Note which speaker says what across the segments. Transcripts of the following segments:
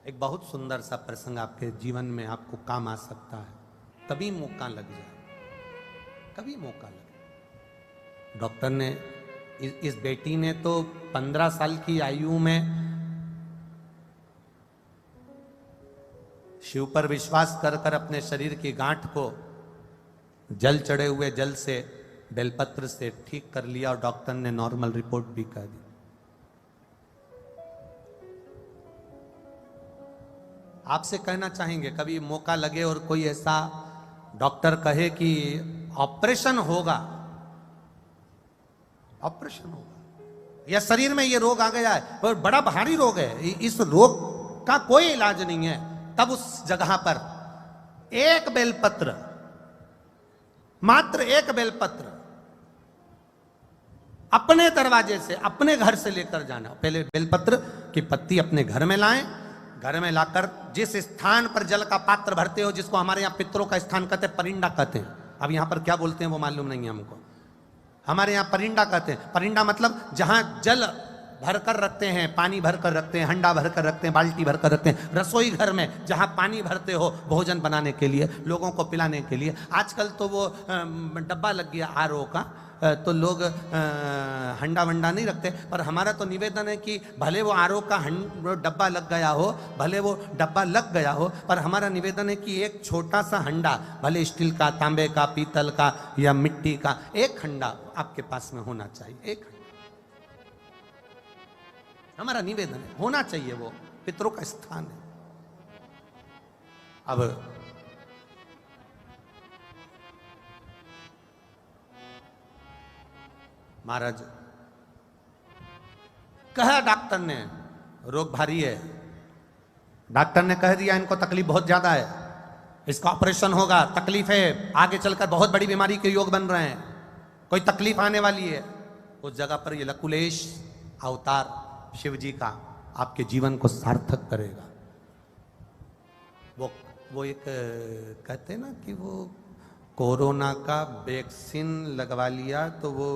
Speaker 1: एक बहुत सुंदर सा प्रसंग आपके जीवन में आपको काम आ सकता है, कभी मौका लग जाए, कभी मौका लगे। डॉक्टर ने इस बेटी ने तो 15 साल की आयु में शिव पर विश्वास कर कर अपने शरीर की गांठ को जल चढ़े हुए जल से, बेलपत्र से ठीक कर लिया और डॉक्टर ने नॉर्मल रिपोर्ट भी कर दी। आपसे कहना चाहेंगे कभी मौका लगे और कोई ऐसा डॉक्टर कहे कि ऑपरेशन होगा, ऑपरेशन होगा या शरीर में ये रोग आ गया है और बड़ा भारी रोग है, इस रोग का कोई इलाज नहीं है, तब उस जगह पर एक बेलपत्र, मात्र एक बेलपत्र अपने दरवाजे से, अपने घर से लेकर जाना। पहले बेलपत्र की पत्ती अपने घर में लाएं, घर में लाकर जिस स्थान पर जल का पात्र भरते हो, जिसको हमारे यहाँ पितरों का स्थान कहते हैं, परिंडा कहते हैं। अब यहां पर क्या बोलते हैं वो मालूम नहीं है हमको, हमारे यहाँ परिंडा कहते हैं। परिंडा मतलब जहां जल भरकर रखते हैं, पानी भरकर रखते हैं, हंडा भरकर रखते हैं, बाल्टी भरकर रखते हैं। रसोई घर में जहां पानी भरते हो भोजन बनाने के लिए, लोगों को पिलाने के लिए। आजकल तो वो डब्बा लग गया आरओ का, तो लोग हंडा वंडा नहीं रखते, पर हमारा तो निवेदन है कि भले वो आरओ का डब्बा लग गया हो, भले वो डब्बा लग गया हो, पर हमारा निवेदन है कि एक छोटा सा हंडा, भले स्टील का, तांबे का, पीतल का या मिट्टी का, एक हंडा आपके पास में होना चाहिए। एक हंडा हमारा निवेदन है, होना चाहिए, वो पितरों का स्थान है। अब महाराज कहा डॉक्टर ने रोग भारी है, डॉक्टर ने कह दिया इनको तकलीफ बहुत ज्यादा है, इसका ऑपरेशन होगा, तकलीफ है, आगे चलकर बहुत बड़ी बीमारी के योग बन रहे हैं, कोई तकलीफ आने वाली है। उस जगह पर ये लकुलेश अवतार शिव जी का आपके जीवन को सार्थक करेगा। वो एक कहते हैं ना कि वो कोरोना का वैक्सीन लगवा लिया तो वो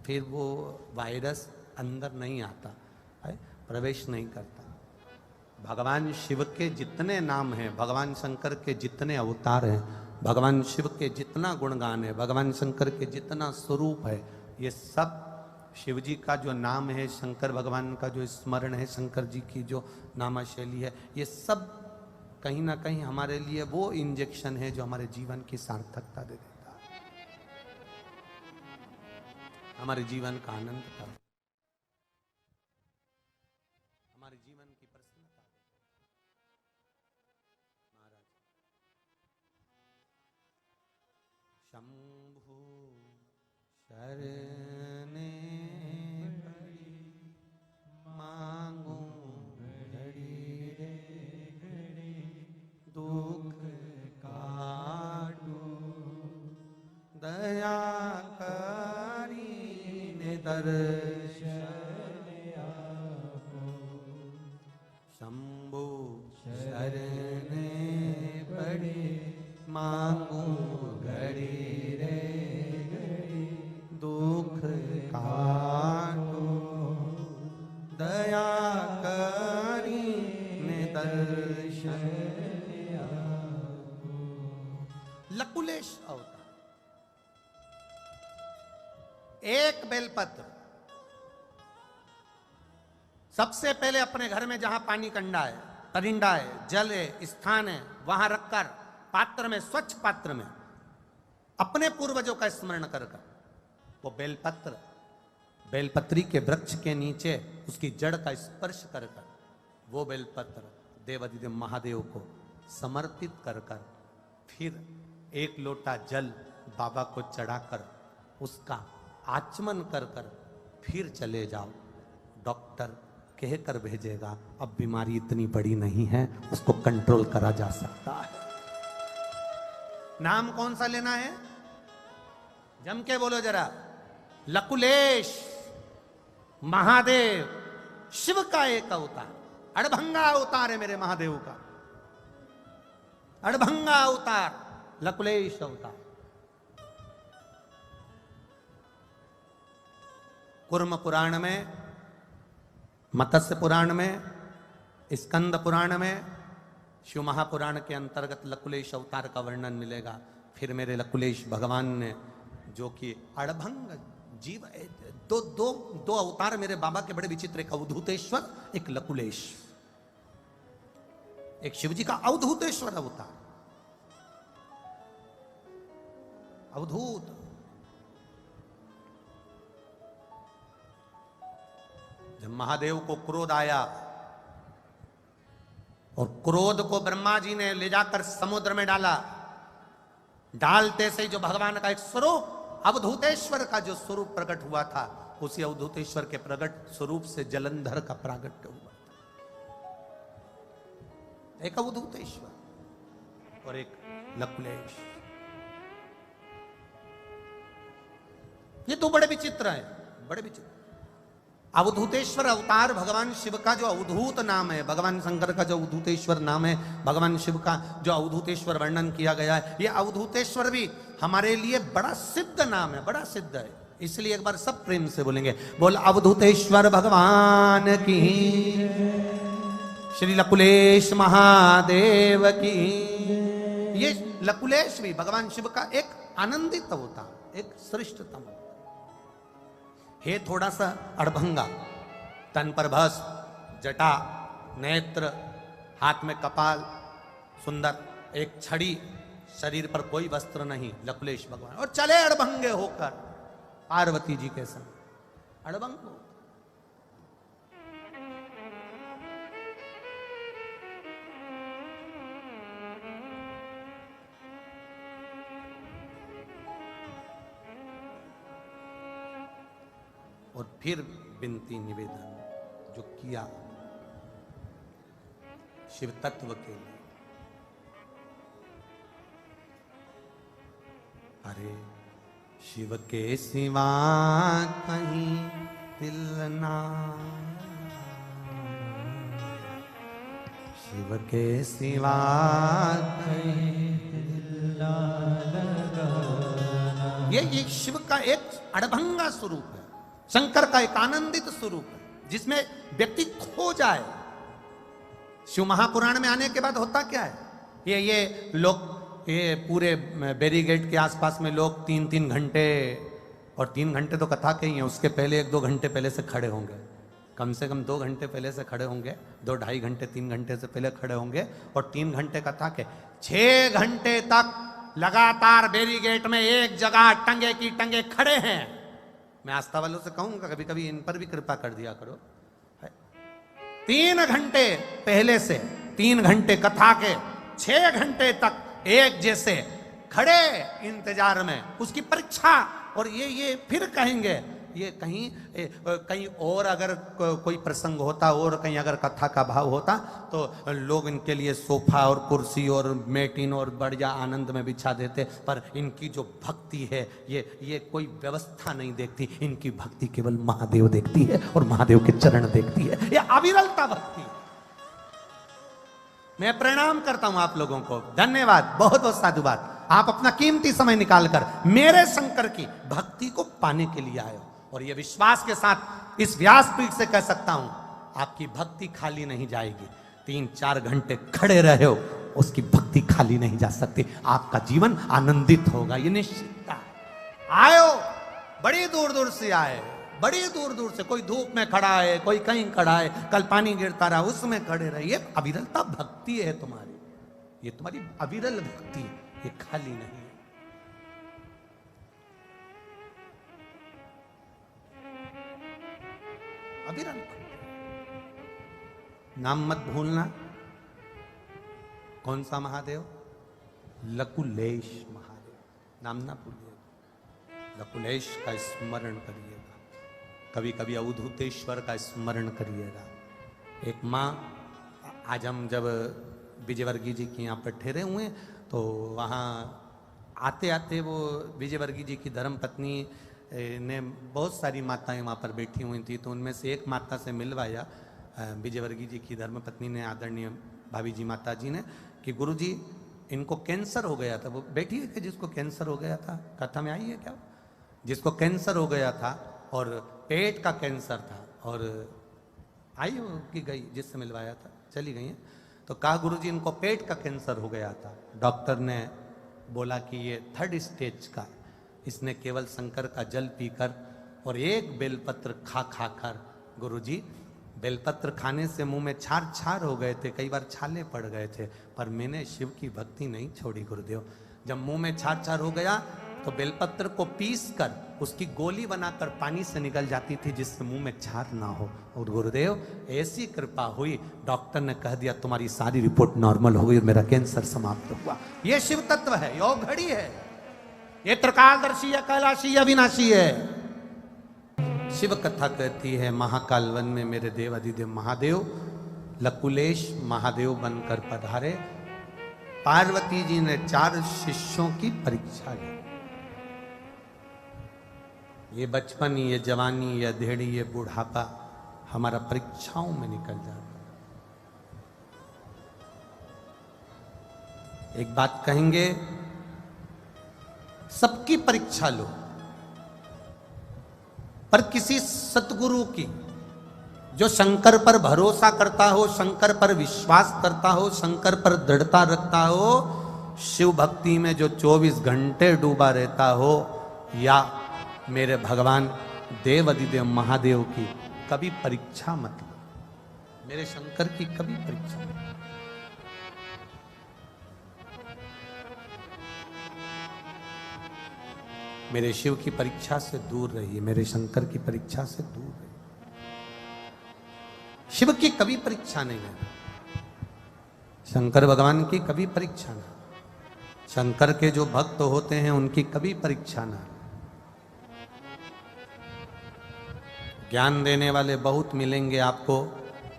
Speaker 1: फिर वो वायरस अंदर नहीं आता है, प्रवेश नहीं करता। भगवान शिव के जितने नाम हैं, भगवान शंकर के जितने अवतार हैं, भगवान शिव के जितना गुणगान है, भगवान शंकर के जितना स्वरूप है, ये सब शिव जी का जो नाम है, शंकर भगवान का जो स्मरण है, शंकर जी की जो नामा शैली है, ये सब कहीं ना कहीं हमारे लिए वो इंजेक्शन है जो हमारे जीवन की सार्थकता दे देता है, हमारे जीवन का आनंद का, हमारे जीवन की प्रसन्नता। महाराज शंभु शरणे पड़ी मांगू घड़ी रे घड़ी, दुख काटू दया करी ने दर्शन आपो। शंभु शरणे पड़ी मांगू घड़ी रे घड़ी, दुख काटो दया करी ने दर्शन आपो। लकुलेश अवतार, एक बेलपत्र सबसे पहले अपने घर में जहां पानी कंडा है, परिंडा है, जल है, स्थान है, वहां रखकर पात्र में, स्वच्छ पात्र में अपने पूर्वजों का स्मरण कर कर वो बेलपत्र, बेलपत्री के वृक्ष के नीचे उसकी जड़ का स्पर्श कर कर वो बेलपत्र देवाधिदेव महादेव को समर्पित कर कर फिर एक लोटा जल बाबा को चढ़ाकर उसका आचमन कर कर फिर चले जाओ। डॉक्टर कह कर भेजेगा अब बीमारी इतनी बड़ी नहीं है, उसको कंट्रोल करा जा सकता है। नाम कौन सा लेना है? जम के बोलो जरा। लकुलेश महादेव, शिव का एक अवतार, अड़भंगा अवतार है मेरे महादेव का, अड़भंगा अवतार, लकुलेश अवतार। कुर्म पुराण में, मत्स्य पुराण में स्कंद पुराण में शिव महापुराण के अंतर्गत लकुलेश अवतार का वर्णन मिलेगा। फिर मेरे लकुलेश भगवान ने जो कि अड़भंग जीव, दो दो दो अवतार मेरे बाबा के बड़े विचित्र, एक अवधूतेश्वर, एक लकुलेश। एक शिव जी का अवधूतेश्वर अवतार, अवधूत। जब महादेव को क्रोध आया और क्रोध को ब्रह्मा जी ने ले जाकर समुद्र में डाला, डालते से जो भगवान का एक स्वरूप अवधूतेश्वर का जो स्वरूप प्रकट हुआ था, उसी अवधूतेश्वर के प्रकट स्वरूप से जलंधर का प्रागट्य हुआ था। एक अवधूतेश्वर और एक लकुलेश, ये दो बड़े विचित्र हैं, बड़े विचित्र। अवधूतेश्वर अवतार भगवान शिव का जो अवधूत नाम है, भगवान शंकर का जो अवधूतेश्वर नाम है, भगवान शिव का जो अवधूतेश्वर वर्णन किया गया है, ये अवधूतेश्वर भी हमारे लिए बड़ा सिद्ध नाम है, बड़ा सिद्ध है। इसलिए एक बार सब प्रेम से बोलेंगे, बोल अवधूतेश्वर भगवान की, श्री लकुलेश महादेव की। ये लकुलेश भी भगवान शिव का एक आनंदित अवतार, एक श्रेष्ठतम, हे थोड़ा सा अड़भंगा, तन पर भस्म, जटा, नेत्र, हाथ में कपाल, सुंदर, एक छड़ी, शरीर पर कोई वस्त्र नहीं, लकुलेश भगवान, और चले अड़भंगे होकर पार्वती जी के संग। अड़भंग हो, और फिर विनती निवेदन जो किया शिव तत्व के लिए, अरे शिव के सिवा कहीं दिल ना, शिव के सिवा कहीं दिल ना लगाना। ये शिव का एक अड़भंगा स्वरूप है, शंकर का एक आनंदित स्वरूप है, जिसमें व्यक्ति खो जाए। शिव महापुराण में आने के बाद होता क्या है, ये लोग, ये पूरे बैरीगेट के आसपास में लोग 3-3 घंटे, और 3 घंटे तो कथा के ही है, उसके पहले 1-2 घंटे पहले से खड़े होंगे, कम से कम 2 घंटे पहले से खड़े होंगे, 2-2.5 घंटे 3 घंटे से पहले खड़े होंगे, और 3 घंटे कथा के 6 घंटे तक लगातार बैरीगेट में एक जगह टंगे की टंगे खड़े हैं। मैं आस्था वालों से कहूंगा कभी कभी इन पर भी कृपा कर दिया करो। 3 घंटे पहले से 3 घंटे कथा के 6 घंटे तक एक जैसे खड़े इंतजार में, उसकी परीक्षा। और ये फिर कहेंगे, ये कहीं और अगर कोई प्रसंग होता और कहीं अगर कथा का भाव होता तो लोग इनके लिए सोफा और कुर्सी और मेटिन और बढ़िया आनंद में बिछा देते, पर इनकी जो भक्ति है ये कोई व्यवस्था नहीं देखती, इनकी भक्ति केवल महादेव देखती है और महादेव के चरण देखती है, ये अविरलता भक्ति। मैं प्रणाम करता हूं आप लोगों को, धन्यवाद, बहुत बहुत साधुवाद। आप अपना कीमती समय निकालकर मेरे शंकर की भक्ति को पाने के लिए आए हो, और ये विश्वास के साथ इस व्यासपीठ से कह सकता हूं, आपकी भक्ति खाली नहीं जाएगी। 3-4 घंटे खड़े रहे हो, उसकी भक्ति खाली नहीं जा सकती, आपका जीवन आनंदित होगा, ये निश्चितता है। आयो, बड़ी दूर दूर से आए, बड़ी दूर दूर से, कोई धूप में खड़ा है, कोई कहीं खड़ा है, कल पानी गिरता रहा उसमें खड़े रहे, ये अविरलता भक्ति है तुम्हारी, ये तुम्हारी अविरल भक्ति, ये खाली नहीं है। अविरल नाम मत भूलना, कौन सा महादेव? लकुलेश महादेव, नाम ना भूलिएगा, लकुलेश का स्मरण करिएगा, कभी कभी अवधूतेश्वर का स्मरण करिएगा। एक माँ, आज हम जब विजयवर्गीय जी के यहाँ पर ठहरे हुए तो वहाँ आते आते वो विजयवर्गीय जी की धर्मपत्नी ने बहुत सारी माताएं वहाँ पर बैठी हुई थी, तो उनमें से एक माता से मिलवाया विजयवर्गीय जी की धर्मपत्नी ने, आदरणीय भाभी जी माता जी ने, कि गुरुजी इनको कैंसर हो गया था। वो बैठी है कि जिसको कैंसर हो गया था, कथा में आई है क्या? जिसको कैंसर हो गया था और पेट का कैंसर था, और आई वो कि गई, जिससे मिलवाया था चली गई हैं। तो कहा गुरुजी इनको पेट का कैंसर हो गया था, डॉक्टर ने बोला कि ये 3rd स्टेज का, इसने केवल शंकर का जल पीकर और एक बेलपत्र खा खा कर, गुरुजी बेलपत्र खाने से मुंह में छार छार हो गए थे, कई बार छाले पड़ गए थे, पर मैंने शिव की भक्ति नहीं छोड़ी गुरुदेव। जब मुंह में छार छार हो गया तो बेलपत्र को पीस कर उसकी गोली बनाकर पानी से निकल जाती थी, जिससे मुंह में छार ना हो। और गुरुदेव ऐसी कृपा हुई, डॉक्टर ने कह दिया तुम्हारी सारी रिपोर्ट नॉर्मल हो गई और मेरा कैंसर समाप्त हुआ। ये शिव तत्व है, योग घड़ी है, ये त्रिकालदर्शी है, कैलाशी अविनाशी है। शिव कथा कहती है महाकाल वन में मेरे देव अधिदेव महादेव लकुलेश महादेव बनकर पधारे। पार्वती जी ने 4 शिष्यों की परीक्षा ली। ये बचपन, ये जवानी, ये अधेड़ी, ये बुढ़ापा हमारा परीक्षाओं में निकल जाता। एक बात कहेंगे, सबकी परीक्षा लो, पर किसी सतगुरु की, जो शंकर पर भरोसा करता हो, शंकर पर विश्वास करता हो, शंकर पर दृढ़ता रखता हो, शिव भक्ति में जो 24 घंटे डूबा रहता हो, या मेरे भगवान देव अधिदेव महादेव की कभी परीक्षा मत लो। मेरे शंकर की कभी परीक्षा मत लो। मेरे शिव की परीक्षा से दूर रहिए, मेरे शंकर की परीक्षा से दूर रहिए। शिव की कभी परीक्षा नहीं है, शंकर भगवान की कभी परीक्षा ना। शंकर के जो भक्त होते हैं उनकी कभी परीक्षा ना। ज्ञान देने वाले बहुत मिलेंगे आपको,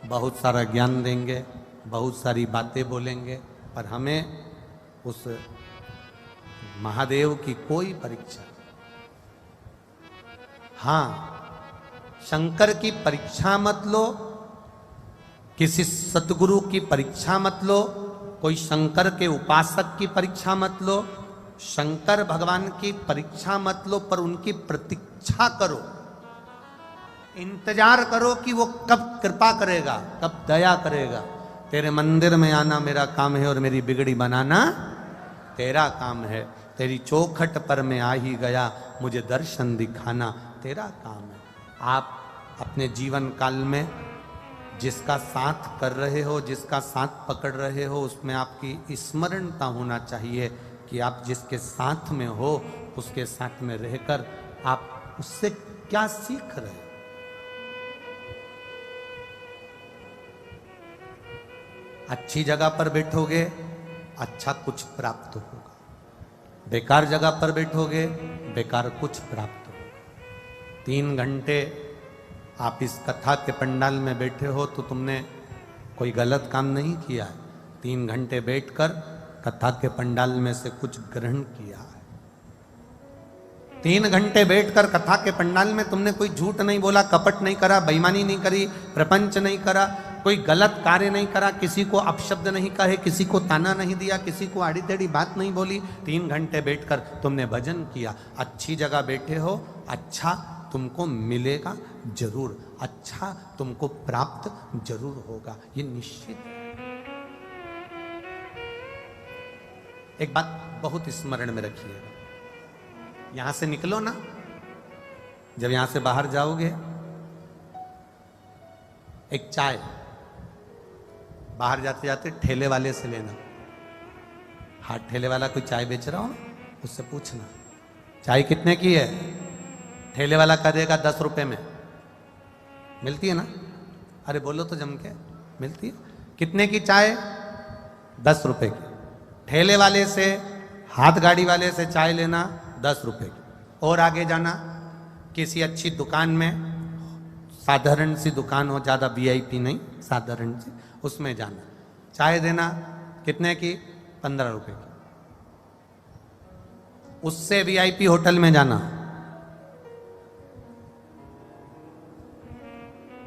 Speaker 1: बहुत सारा ज्ञान देंगे, बहुत सारी बातें बोलेंगे, पर हमें उस महादेव की कोई परीक्षा। हां, शंकर की परीक्षा मत लो, किसी सतगुरु की परीक्षा मत लो, कोई शंकर के उपासक की परीक्षा मत लो, शंकर भगवान की परीक्षा मत लो, पर उनकी प्रतीक्षा करो, इंतजार करो कि वो कब कृपा करेगा, कब दया करेगा। तेरे मंदिर में आना मेरा काम है और मेरी बिगड़ी बनाना तेरा काम है। तेरी चौखट पर मैं आ ही गया, मुझे दर्शन दिखाना तेरा काम है। आप अपने जीवन काल में जिसका साथ कर रहे हो, जिसका साथ पकड़ रहे हो, उसमें आपकी स्मरणता होना चाहिए कि आप जिसके साथ में हो, उसके साथ में रहकर आप उससे क्या सीख रहे हो। अच्छी जगह पर बैठोगे अच्छा कुछ प्राप्त होगा, बेकार जगह पर बैठोगे बेकार कुछ प्राप्त होगा। 3 घंटे आप इस कथा के पंडाल में बैठे हो तो तुमने कोई गलत काम नहीं किया है। 3 घंटे बैठकर कथा के पंडाल में से कुछ ग्रहण किया है। 3 घंटे बैठकर कथा के पंडाल में तुमने कोई झूठ नहीं बोला, कपट नहीं करा, बेईमानी नहीं करी, प्रपंच नहीं करा, कोई गलत कार्य नहीं करा, किसी को अपशब्द नहीं कहे, किसी को ताना नहीं दिया, किसी को आड़ी टेढ़ी बात नहीं बोली। 3 घंटे बैठकर तुमने भजन किया। अच्छी जगह बैठे हो, अच्छा तुमको मिलेगा जरूर, अच्छा तुमको प्राप्त जरूर होगा, ये निश्चित। एक बात बहुत स्मरण में रखिएगा, यहां से निकलो ना, जब यहां से बाहर जाओगे एक चाय बाहर जाते जाते ठेले वाले से लेना। हाथ ठेले वाला कोई चाय बेच रहा हो ना, उससे पूछना चाय कितने की है। ठेले वाला कह देगा 10 रुपए में। मिलती है ना? अरे बोलो तो जम के, मिलती है। कितने की चाय? 10 रुपए की। ठेले वाले से, हाथ गाड़ी वाले से चाय लेना 10 रुपए की। और आगे जाना किसी अच्छी दुकान में, साधारण सी दुकान हो, ज़्यादा वीआईपी नहीं, साधारण सी, उसमें जाना, चाय देना कितने की? 15 रुपए की। उससे वीआईपी होटल में जाना,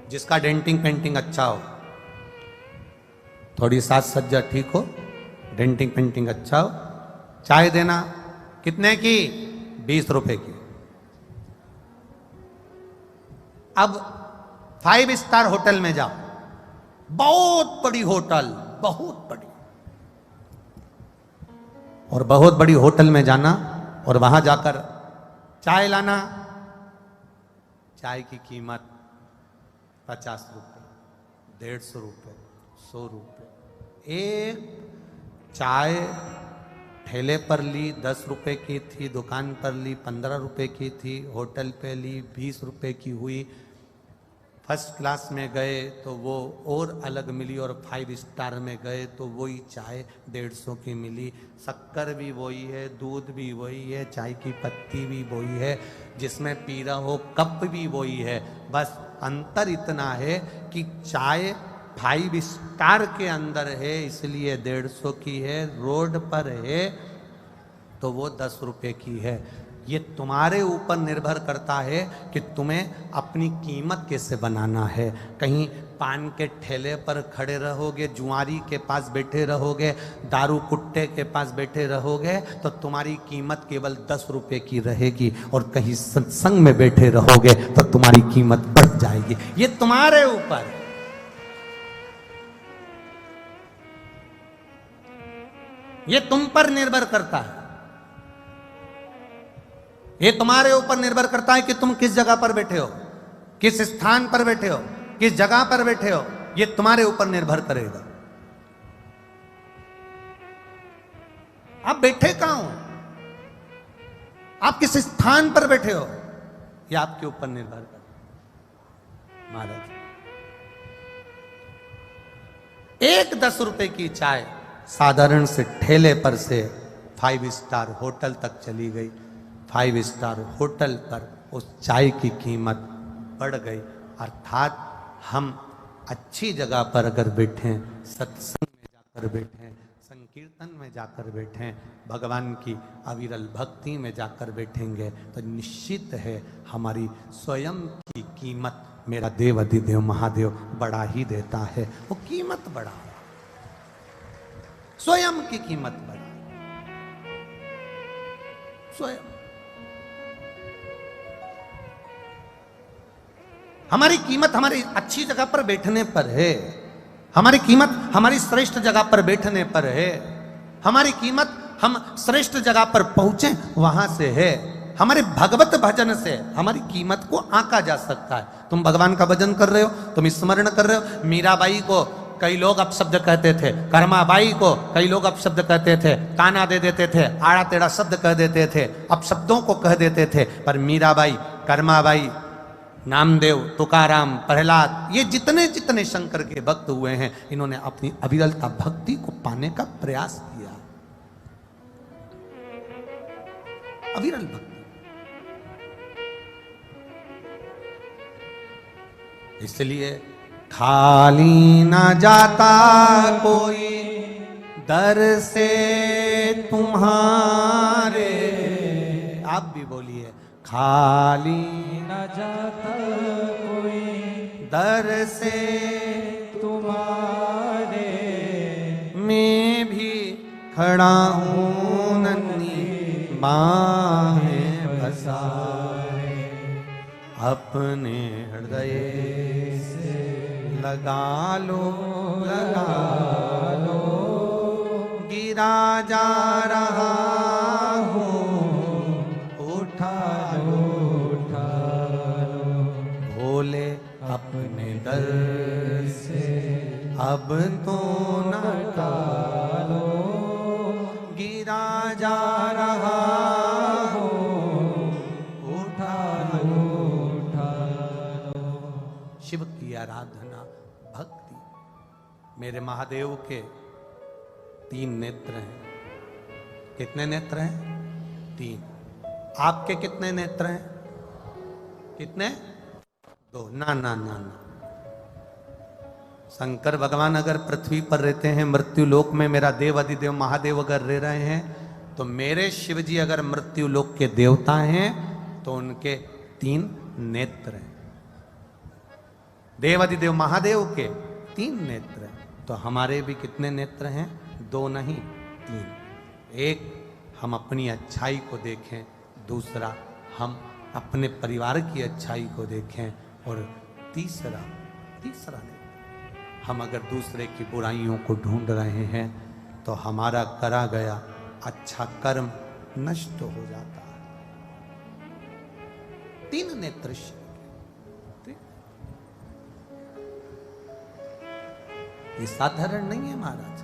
Speaker 1: जिसका डेंटिंग पेंटिंग अच्छा हो, थोड़ी साज सज्जा ठीक हो, डेंटिंग पेंटिंग अच्छा हो, चाय देना कितने की? 20 रुपए की। अब 5 स्टार होटल में जाओ, बहुत बड़ी होटल, बहुत बड़ी, और बहुत बड़ी होटल में जाना और वहां जाकर चाय लाना। चाय की कीमत 50 रुपये, 150 रुपये, 100 रुपये। एक चाय ठेले पर ली 10 रुपए की थी, दुकान पर ली 15 रुपए की थी, होटल पे ली 20 रुपए की हुई। फर्स्ट क्लास में गए तो वो और अलग मिली, और 5 स्टार में गए तो वही चाय 150 की मिली। शक्कर भी वही है, दूध भी वही है, चाय की पत्ती भी वही है, जिसमें पी रहा हो कप भी वही है। बस अंतर इतना है कि चाय 5 स्टार के अंदर है इसलिए 150 की है, रोड पर है तो वो 10 रुपए की है। ये तुम्हारे ऊपर निर्भर करता है कि तुम्हें अपनी कीमत कैसे बनाना है। कहीं पान के ठेले पर खड़े रहोगे, जुआरी के पास बैठे रहोगे, दारू कुट्टे के पास बैठे रहोगे तो तुम्हारी कीमत केवल 10 रुपए की रहेगी, और कहीं सत्संग में बैठे रहोगे तो तुम्हारी कीमत बढ़ जाएगी। ये तुम्हारे ऊपर है। ये तुम पर निर्भर करता है। ये तुम्हारे ऊपर निर्भर करता है कि तुम किस जगह पर बैठे हो, किस स्थान पर बैठे हो, किस जगह पर बैठे हो। ये तुम्हारे ऊपर निर्भर करेगा। आप बैठे कहां हो, आप किस स्थान पर बैठे हो, ये आपके ऊपर निर्भर करता। महाराज, एक 10 रुपए की चाय साधारण से ठेले पर से 5 स्टार होटल तक चली गई। 5 स्टार होटल पर उस चाय की कीमत बढ़ गई। अर्थात हम अच्छी जगह पर अगर बैठें, सत्संग में जाकर बैठें, संकीर्तन में जाकर बैठें, भगवान की अविरल भक्ति में जाकर बैठेंगे तो निश्चित है हमारी स्वयं की कीमत मेरा देव अधिदेव महादेव बढ़ा ही देता है। वो कीमत बढ़ा, स्वयं की कीमत बढ़ा, स्वयं। हमारी कीमत हमारी अच्छी जगह पर बैठने पर है, हमारी कीमत हमारी श्रेष्ठ जगह पर बैठने पर है, हमारी कीमत हम श्रेष्ठ जगह पर पहुंचे वहां से है। हमारे भगवत भजन से हमारी कीमत को आंका जा सकता है। तुम भगवान का भजन कर रहे हो, तुम स्मरण कर रहे हो। मीराबाई को कई लोग अपशब्द कहते थे, कर्माबाई को कई लोग अपशब्द कहते थे, काना दे देते थे, आड़ा टेढ़ा शब्द कह देते थे, अपशब्दों को कह देते थे। पर मीराबाई, कर्माबाई, नामदेव, तुकाराम, प्रहलाद, ये जितने जितने शंकर के भक्त हुए हैं, इन्होंने अपनी अविरलता भक्ति को पाने का प्रयास किया। अविरल भक्ति। इसलिए खाली ना जाता कोई दर से तुम्हारे। आप भी बोलिए, खाली
Speaker 2: न जाता कोई
Speaker 1: दर से
Speaker 2: तुम्हारे,
Speaker 1: मैं भी खड़ा हूँ नन्ही बाहें बसाए, अपने हृदय से लगा लो, लगा लो, गिरा जा रहा हूँ, उठा लो, उठा लो, भोले अपने दर से अब तो न टालो, गिरा जा रहा हूँ, उठा लो, उठा लो। शिव की आराधना भक्ति। मेरे महादेव के 3 नेत्र हैं। कितने नेत्र हैं? 3। आपके कितने नेत्र हैं? कितने? 2। ना ना ना ना। शंकर भगवान अगर पृथ्वी पर रहते हैं, मृत्यु लोक में मेरा देव अधिदेव महादेव अगर रह रहे हैं, तो मेरे शिव जी अगर मृत्यु लोक के देवता हैं तो उनके 3 नेत्र हैं। देव अधिदेव महादेव के 3 नेत्र हैं। तो हमारे भी कितने नेत्र हैं? 2 नहीं, 3। एक, हम अपनी अच्छाई को देखें, दूसरा हम अपने परिवार की अच्छाई को देखें, और तीसरा नेत्र हम अगर दूसरे की बुराइयों को ढूंढ रहे हैं तो हमारा करा गया अच्छा कर्म नष्ट हो जाता है। 3 नेत्र शिव के। ये साधारण नहीं है महाराज।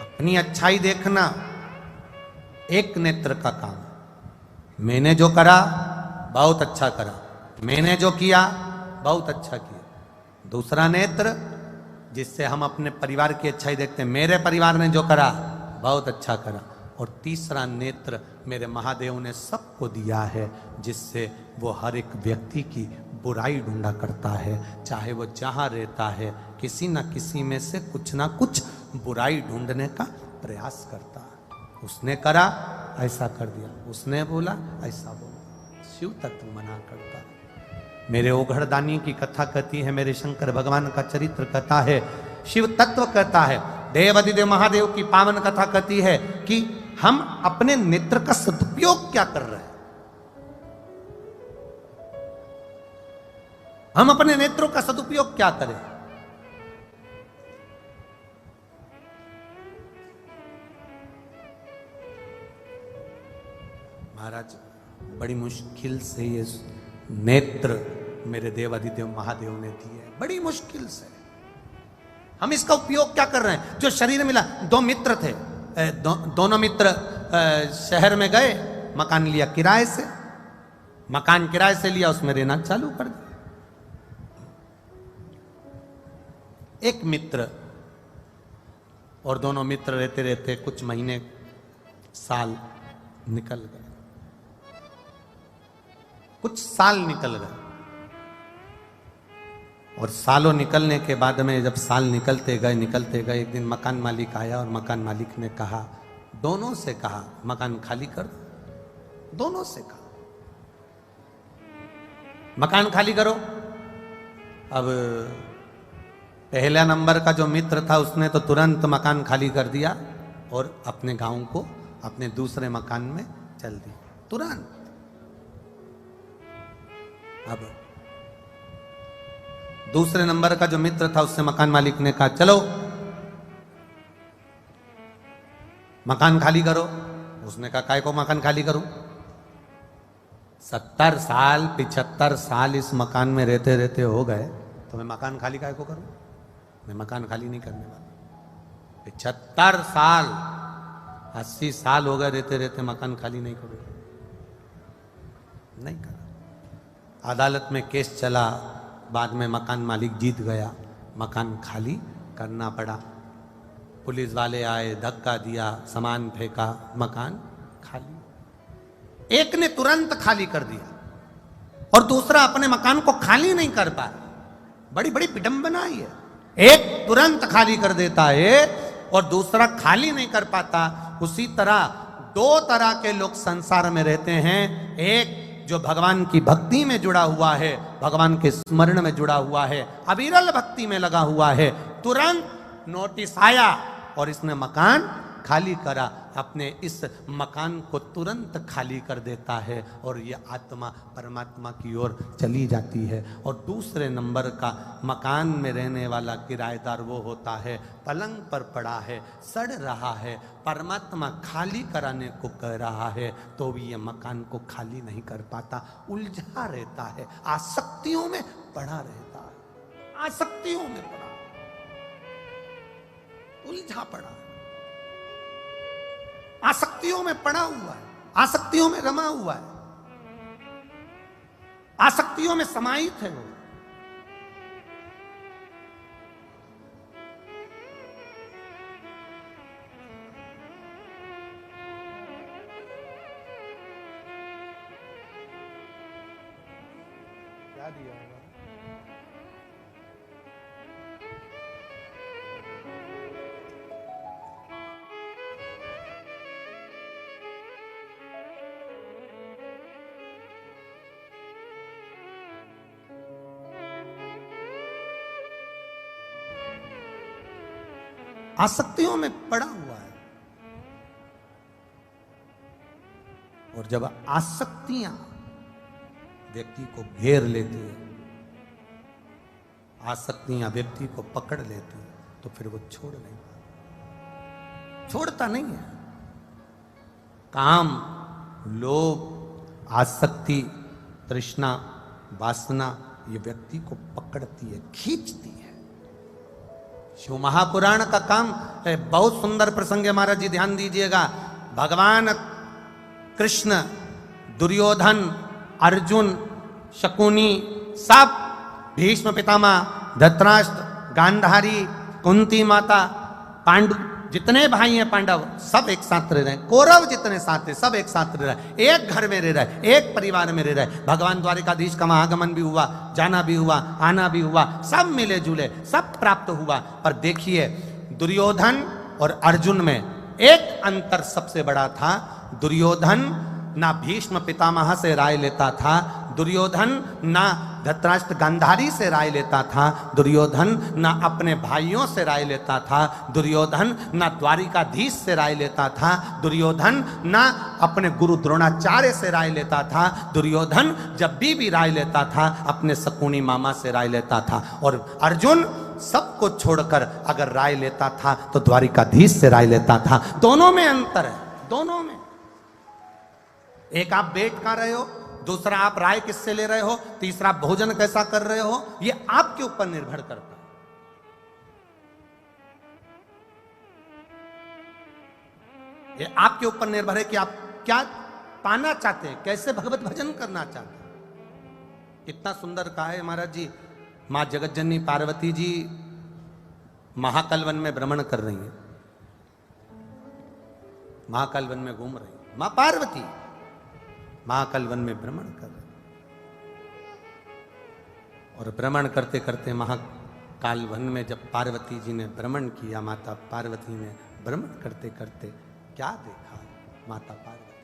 Speaker 1: अपनी अच्छाई देखना एक नेत्र का काम है। मैंने जो करा बहुत अच्छा करा, मैंने जो किया बहुत अच्छा किया। दूसरा नेत्र जिससे हम अपने परिवार की अच्छाई देखते हैं, मेरे परिवार ने जो करा बहुत अच्छा करा। और तीसरा नेत्र मेरे महादेव ने सबको दिया है, जिससे वो हर एक व्यक्ति की बुराई ढूंढा करता है, चाहे वो जहाँ रहता है किसी न किसी में से कुछ ना कुछ बुराई ढूंढने का प्रयास करता है। उसने करा ऐसा कर दिया, उसने बोला ऐसा बोला। शिव तत्व मना करता है। मेरे ओघड़दानी की कथा कहती है, मेरे शंकर भगवान का चरित्र कहता है, शिव तत्व कहता है, देवाधिदेव महादेव की पावन कथा कहती है कि हम अपने नेत्र का सदुपयोग क्या कर रहे हैं। हम अपने नेत्रों का सदुपयोग क्या करें। महाराज बड़ी मुश्किल से ये नेत्र मेरे देवाधिदेव महादेव ने दिए, बड़ी मुश्किल से। हम इसका उपयोग क्या कर रहे हैं। जो शरीर मिला, 2 मित्र थे, दोनों मित्र शहर में गए, मकान लिया किराए से, मकान किराए से लिया, उसमें रहना चालू कर दिया। एक मित्र और दोनों मित्र रहते रहते कुछ महीने साल निकल गए, कुछ साल निकल गए। और सालों निकलने के बाद में जब साल निकलते गए एक दिन मकान मालिक आया और मकान मालिक ने कहा, दोनों से कहा मकान खाली कर दो। दोनों से कहा मकान खाली करो। अब पहला नंबर का जो मित्र था उसने तो तुरंत मकान खाली कर दिया और अपने गांव को अपने दूसरे मकान में चल दी तुरंत। अब दूसरे नंबर का जो मित्र था उससे मकान मालिक ने कहा, चलो मकान खाली करो। उसने कहा, काय को मकान खाली करूं? 70 साल 75 साल इस मकान में रहते रहते हो गए, तो मैं मकान खाली काय को करूं? मैं मकान खाली नहीं करने वाला। 75 साल 80 साल हो गए रहते रहते मकान खाली नहीं करूं। नहीं करा। अदालत में केस चला, बाद में मकान मालिक जीत गया, मकान खाली करना पड़ा। पुलिस वाले आए, धक्का दिया, सामान फेंका, मकान खाली। एक ने तुरंत खाली कर दिया और दूसरा अपने मकान को खाली नहीं कर पा रहा। बड़ी बड़ी विडंबना है। एक तुरंत खाली कर देता है और दूसरा खाली नहीं कर पाता। उसी तरह 2 तरह के लोग संसार में रहते हैं। एक जो भगवान की भक्ति में जुड़ा हुआ है, भगवान के स्मरण में जुड़ा हुआ है, अविरल भक्ति में लगा हुआ है, तुरंत नोटिस आया और इसने मकान खाली करा, अपने इस मकान को तुरंत खाली कर देता है और ये आत्मा परमात्मा की ओर चली जाती है। और दूसरे नंबर का मकान में रहने वाला किराएदार वो होता है, पलंग पर पड़ा है, सड़ रहा है, परमात्मा खाली कराने को कह रहा है तो भी ये मकान को खाली नहीं कर पाता, उलझा रहता है, आसक्तियों में पड़ा रहता है, आसक्तियों में पड़ा, उलझा पड़ा, आसक्तियों में पड़ा हुआ है, आसक्तियों में रमा हुआ है, आसक्तियों में समाहित है वो। क्या दिया होगा? आसक्तियों में पड़ा हुआ है। और जब आसक्तियां व्यक्ति को घेर लेती है, आसक्तियां व्यक्ति को पकड़ लेती तो फिर वो छोड़ नहीं पाता, छोड़ता नहीं है। काम, लोभ, आसक्ति, तृष्णा, वासना ये व्यक्ति को पकड़ती है, खींचती है। शिव महापुराण का काम है। बहुत सुंदर प्रसंग है महाराज जी, ध्यान दीजिएगा। भगवान कृष्ण, दुर्योधन, अर्जुन, शकुनी, सब, भीष्म पितामह, धृतराष्ट्र, गांधारी, कुंती माता, पांडु, जितने भाई हैं पांडव सब एक साथ रह रहे हैं। कौरव जितने साथ थे सब एक साथ रह रहे हैं, एक घर में रह रहे, एक परिवार में रह रहे। भगवान द्वारिकाधीश का आगमन भी हुआ, जाना भी हुआ, आना भी हुआ, सब मिले जुले, सब प्राप्त हुआ। पर देखिए दुर्योधन और अर्जुन में एक अंतर सबसे बड़ा था। दुर्योधन ना भीष्म पितामह से राय लेता था, दुर्योधन ना धृतराष्ट्र गांधारी से राय लेता था, दुर्योधन ना अपने भाइयों से राय लेता था, दुर्योधन ना द्वारिकाधीश से राय लेता था, दुर्योधन ना अपने गुरु द्रोणाचार्य से राय लेता था, दुर्योधन जब भी राय लेता था अपने शकुनी मामा से राय लेता था। और अर्जुन सबको छोड़कर अगर राय लेता था तो द्वारिकाधीश से राय लेता था। दोनों में अंतर है, दोनों में। एक आप बैठ कर रहे हो, दूसरा आप राय किससे ले रहे हो, तीसरा भोजन कैसा कर रहे हो, ये आपके ऊपर निर्भर करता है। ये आपके ऊपर निर्भर है कि आप क्या पाना चाहते हैं, कैसे भगवत भजन करना चाहते हैं। कितना सुंदर कहा है महाराज जी। मां जगतजननी पार्वती जी महाकाल वन में भ्रमण कर रही हैं, महाकाल वन में घूम रही हैं। मां पार्वती महाकाल वन में भ्रमण कर रहे, और भ्रमण करते करते महाकाल वन में जब पार्वती जी ने भ्रमण किया, माता पार्वती ने भ्रमण करते करते क्या देखा। माता पार्वती,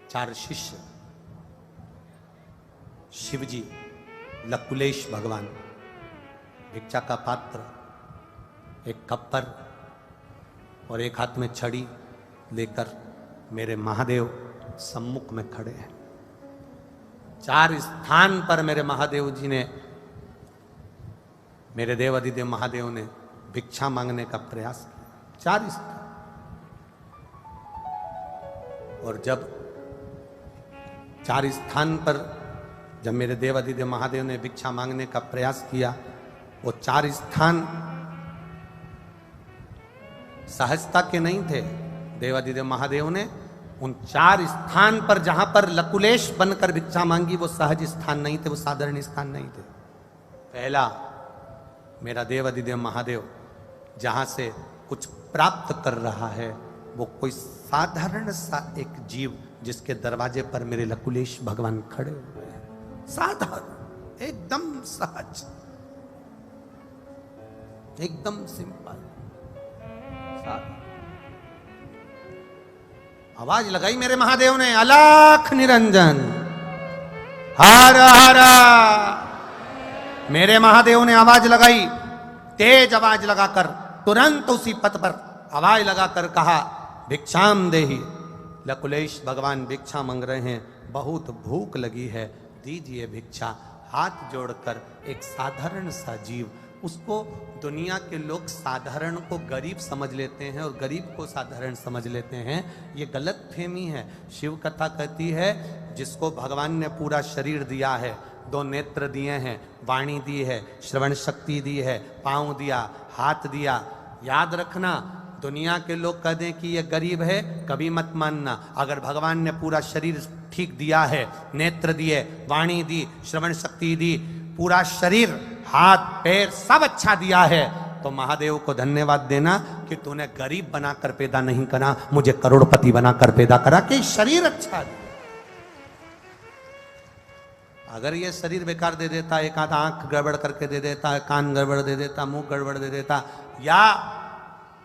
Speaker 1: 4 शिष्य, शिवजी, लकुलेश भगवान, भिक्षा का पात्र, एक कप्पर और एक हाथ में छड़ी लेकर मेरे महादेव सम्मुख में खड़े हैं। 4 स्थान पर मेरे महादेव जी ने, मेरे देवाधिदेव महादेव ने भिक्षा मांगने का प्रयास किया। 4 स्थान। और जब 4 स्थान पर जब मेरे देवाधिदेव महादेव ने भिक्षा मांगने का प्रयास किया, वो 4 स्थान सहजता के नहीं थे। देवाधिदेव महादेव ने उन 4 स्थान पर जहां पर लकुलेश बनकर भिक्षा मांगी, वो सहज स्थान नहीं थे, वो साधारण स्थान नहीं थे। पहला, मेरा देवाधिदेव महादेव जहां से कुछ प्राप्त कर रहा है, वो कोई साधारण सा एक जीव जिसके दरवाजे पर मेरे लकुलेश भगवान खड़े हुए हैं। साधारण, एकदम सहज, एकदम सिंपल। आवाज लगाई मेरे महादेव ने, अलख निरंजन हर हर। मेरे महादेव ने आवाज लगाई, तेज आवाज लगाकर, तुरंत उसी पथ पर आवाज लगाकर कहा, भिक्षाम देहि। लकुलेश भगवान भिक्षा मांग रहे हैं, बहुत भूख लगी है, दीजिए भिक्षा। हाथ जोड़कर एक साधारण सा जीव, उसको दुनिया के लोग साधारण को गरीब समझ लेते हैं और गरीब को साधारण समझ लेते हैं। ये गलत फहमी है। शिव कथा कहती है, जिसको भगवान ने पूरा शरीर दिया है, 2 नेत्र दिए हैं, वाणी दी है, श्रवण शक्ति दी है, पांव दिया, हाथ दिया। याद रखना, दुनिया के लोग कह दें कि ये गरीब है, कभी मत मानना। अगर भगवान ने पूरा शरीर ठीक दिया है, नेत्र दिए, वाणी दी, श्रवण शक्ति दी, पूरा शरीर, हाथ पैर सब अच्छा दिया है, तो महादेव को धन्यवाद देना कि तूने गरीब बनाकर पैदा नहीं करा, मुझे करोड़पति बनाकर पैदा करा कि शरीर अच्छा दिया। अगर ये शरीर बेकार दे देता, एक आध आंख गड़बड़ करके दे देता, कान गड़बड़ दे देता, मुंह गड़बड़ दे देता, या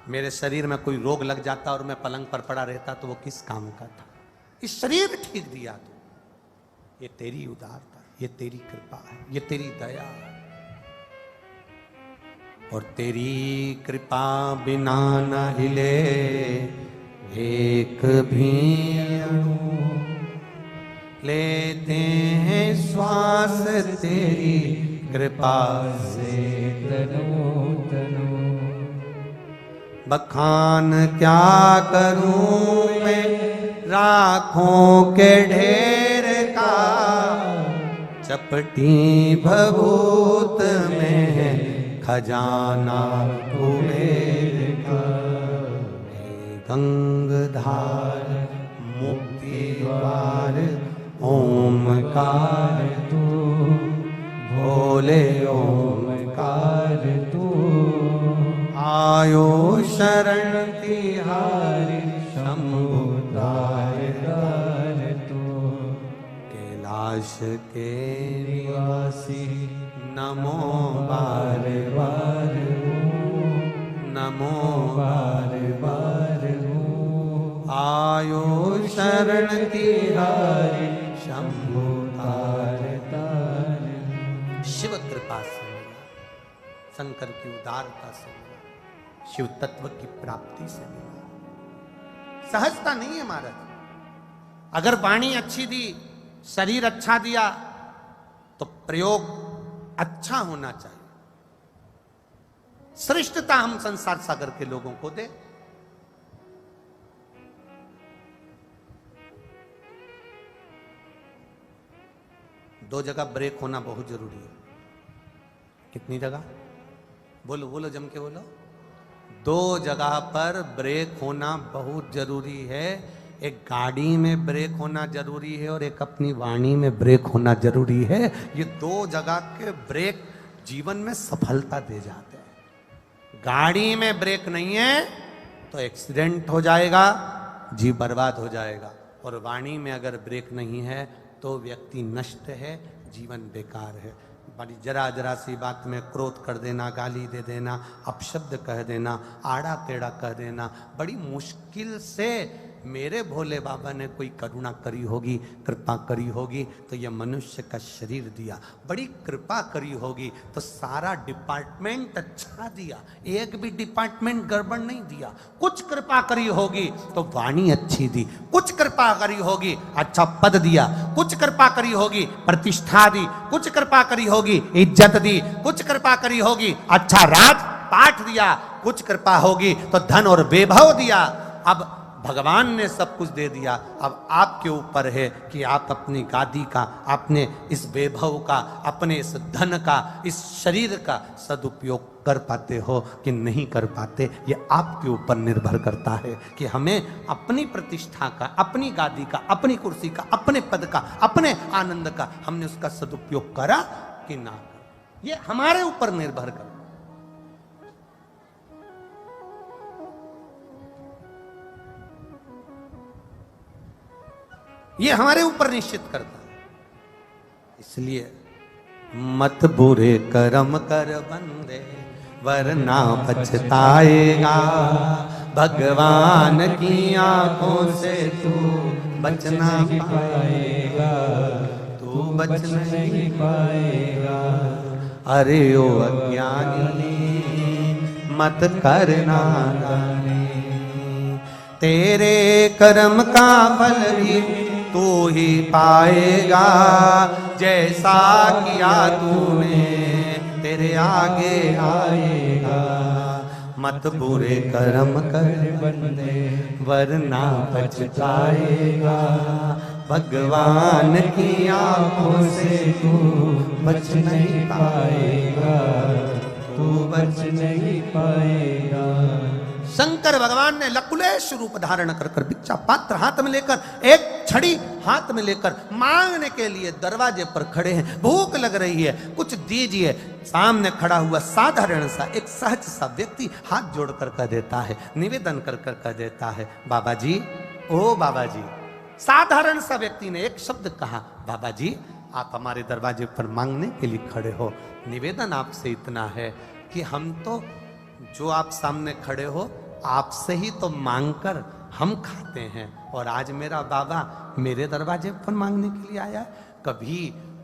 Speaker 1: मेरे शरीर में कोई रोग लग जाता और मैं पलंग पर पड़ा रहता, तो वो किस काम का था। इस शरीर ठीक दिया तू, ये तेरी उदारता, ये तेरी कृपा है, ये तेरी दया है। और तेरी कृपा बिना न हिले एक भी अणु, लेते हैं श्वास तेरी कृपा से।
Speaker 2: तनु तनु
Speaker 1: बखान क्या करूं मैं राखों के ढेर का, चपटी भभूत में है खजाना कुबेर का। हे गंगधार मुक्ति द्वार ओमकार
Speaker 2: तू
Speaker 1: भोले
Speaker 2: ओमकार तू
Speaker 1: आयो शरण तिहारी शंभु
Speaker 2: दार दार तू
Speaker 1: कैलाश के
Speaker 2: निवासी
Speaker 1: नमो
Speaker 2: बार बार
Speaker 1: नमो
Speaker 2: बार बार
Speaker 1: आयो शरण तिहारी शंभु
Speaker 2: तार तार
Speaker 1: शिव कृपा से मिला, शंकर की उदारता से मिला, शिव तत्व की प्राप्ति से मिला। सहजता नहीं है महाराज। अगर वाणी अच्छी दी, शरीर अच्छा दिया, तो प्रयोग अच्छा होना चाहिए। श्रेष्ठता हम संसार सागर के लोगों को दे। दो जगह ब्रेक होना बहुत जरूरी है। कितनी जगह? बोलो बोलो, जम के बोलो। दो जगह पर ब्रेक होना बहुत जरूरी है। एक गाड़ी में ब्रेक होना जरूरी है और एक अपनी वाणी में ब्रेक होना जरूरी है। ये दो जगह के ब्रेक जीवन में सफलता दे जाते हैं। गाड़ी में ब्रेक नहीं है तो एक्सीडेंट हो जाएगा, जी बर्बाद हो जाएगा। और वाणी में अगर ब्रेक नहीं है तो व्यक्ति नष्ट है, जीवन बेकार है। बड़ी जरा जरा सी बात में क्रोध कर देना, गाली दे देना, अपशब्द कह देना, आड़ा टेढ़ा कह देना, बड़ी मुश्किल से मेरे भोले बाबा ने कोई करुणा करी होगी, कृपा करी होगी तो यह मनुष्य का शरीर दिया। बड़ी कृपा करी होगी तो सारा डिपार्टमेंट अच्छा दिया, एक भी डिपार्टमेंट गड़बड़ नहीं दिया। कुछ कृपा करी होगी तो वाणी अच्छी दी, कुछ कृपा करी होगी अच्छा पद दिया, कुछ कृपा करी होगी प्रतिष्ठा दी, कुछ कृपा करी होगी इज्जत दी, कुछ कृपा करी होगी अच्छा राज पाठ दिया, कुछ कृपा होगी तो धन और वैभव दिया। अब भगवान ने सब कुछ दे दिया, अब आपके ऊपर है कि आप अपनी गादी का, अपने इस वैभव का, अपने इस धन का, इस शरीर का सदुपयोग कर पाते हो कि नहीं कर पाते। ये आपके ऊपर निर्भर करता है कि हमें अपनी प्रतिष्ठा का, अपनी गादी का, अपनी कुर्सी का, अपने पद का, अपने आनंद का हमने उसका सदुपयोग करा कि ना करा। ये हमारे ऊपर निर्भर करता है। ये हमारे ऊपर निश्चित करता है। इसलिए मत बुरे कर्म कर बंदे वरना पछताएगा, भगवान की आंखों से तू बचना पाएगा, तू बच नहीं पाएगा। अरे ओ अज्ञानी मत करना नादानी, तेरे कर्म का फल भी तू ही पाएगा, जैसा किया तूने तेरे आगे आएगा। मत बुरे कर्म कर बंदे वरना पछताएगा, भगवान की आंखों से तू बच नहीं पाएगा, तू बच नहीं पाएगा। शंकर भगवान ने लकुलेश रूप धारण कर कर भिक्षा पात्र हाथ में लेकर, एक छड़ी हाथ में लेकर मांगने के लिए दरवाजे पर खड़े हैं। भूख लग रही है, कुछ दीजिए। सामने खड़ा हुआ साधारण सा एक सहज सा व्यक्ति हाथ जोड़कर कह देता है, निवेदन कर कर कह देता है, बाबा जी, ओ बाबा जी। साधारण सा व्यक्ति ने एक शब्द कहा, बाबा जी आप हमारे दरवाजे पर मांगने के लिए खड़े हो, निवेदन आपसे इतना है कि हम तो जो आप सामने खड़े हो आपसे ही तो मांगकर हम खाते हैं, और आज मेरा बाबा मेरे दरवाजे पर मांगने के लिए आया। कभी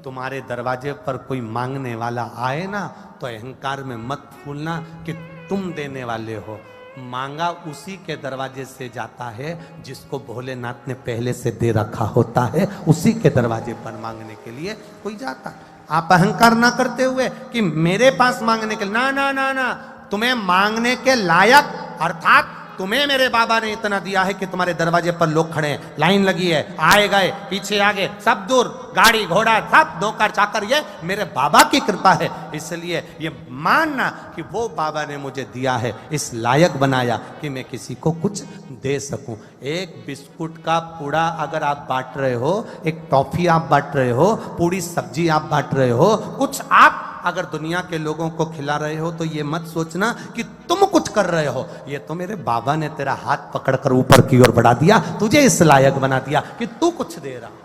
Speaker 1: तुम्हारे दरवाजे पर कोई मांगने वाला आए ना तो अहंकार में मत फूलना कि तुम देने वाले हो। मांगा उसी के दरवाजे से जाता है जिसको भोलेनाथ ने पहले से दे रखा होता है, उसी के दरवाजे पर मांगने के लिए कोई जाता। आप अहंकार ना करते हुए कि मेरे पास मांगने के, ना ना ना ना, तुम्हें मांगने के लायक अर्थात तुम्हें मेरे बाबा ने इतना दिया है कि तुम्हारे दरवाजे पर लोग खड़े हैं, लाइन लगी है, आए गए पीछे आगे सब दूर, गाड़ी घोड़ा सब नौकर चाकर, ये मेरे बाबा की कृपा है। इसलिए ये मानना कि वो बाबा ने मुझे दिया है, इस लायक बनाया कि मैं किसी को कुछ दे सकूं। एक बिस्कुट का पूड़ा अगर आप बांट रहे हो, एक टॉफी आप बांट रहे हो, पूरी सब्जी आप बांट रहे हो, कुछ आप अगर दुनिया के लोगों को खिला रहे हो, तो ये मत सोचना कि तुम कुछ कर रहे हो, ये तो मेरे बाबा ने तेरा हाथ पकड़कर ऊपर की ओर बढ़ा दिया, तुझे इस लायक बना दिया कि तू कुछ दे रहा।